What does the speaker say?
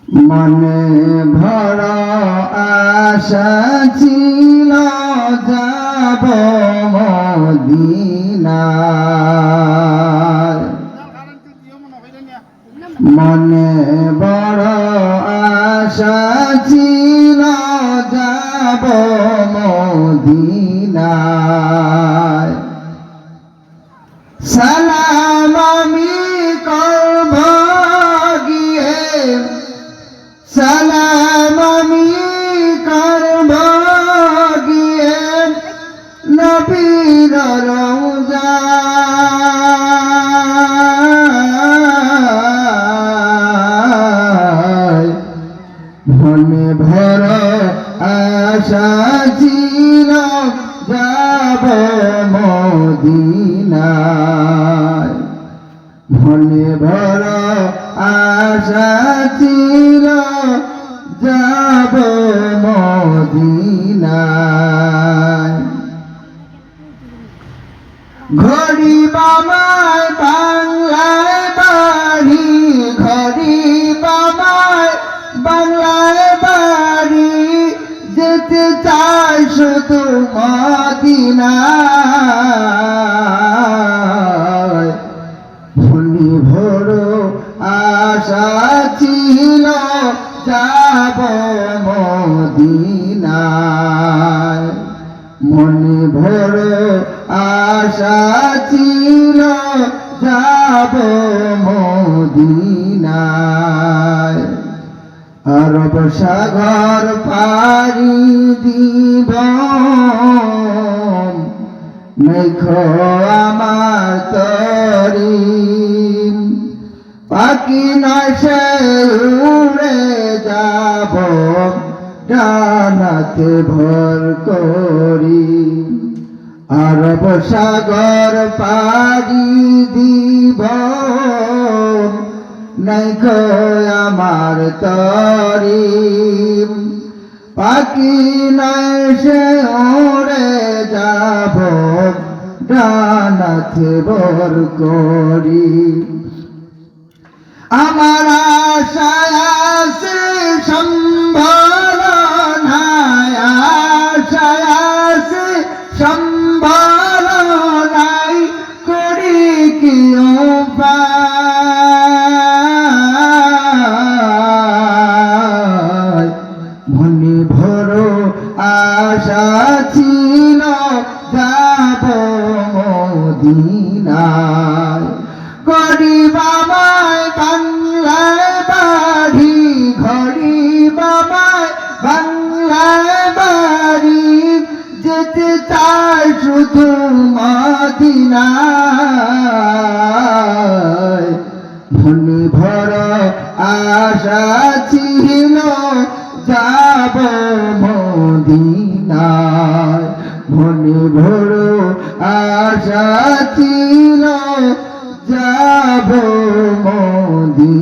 মনে বড় আশা ছিল যাব মদিনায়। মনে বড় আশা ছিল যাব মদিনায়। সালাম আমি করব গিয়ে, সালাম আমি করব গিয়ে নবীর রওজায়। মনে ভর আশা ছিল যাব মদিনায়। মনে ভর আশা ছিল যাব মদিনায়। ঘড়ি বামায় বাংলায় বাড়ি, ঘড়ি বামায় বাংলায় বাড়ি, যেতে চাই শুধু মদিনায়। মনে ভর আশা ছিল যাব মদিনায়। মনে ভর আশা ছিল যাব মদিনায়। আরব সাগর পাড়ি দিব, মেঘো আমার তরি, পাখি নয় সে উড়ে যাব ডানাতে ভর করি। আরব সাগর পাড়ি দিব, নাইকো আমার তরি, পাখি নাই সে উড়ে যাব ডানাতে ভর করি। আমার আশায় আছে সম্বল নাই, আশায় আছে সম্বল নাই, করি কি উপায়। মনে ভর আশা ছিল যাব মদিনায়। গরিব আমায় বাংলায় বাড়ি, গরিব আমায় বাংলায় বাড়ি, যেতে চাই শুধু মদিনায়। মনে ভর আশা ছিল যাব মদিনায়। মনে ভর আশা ছিল যাব মদিনায়।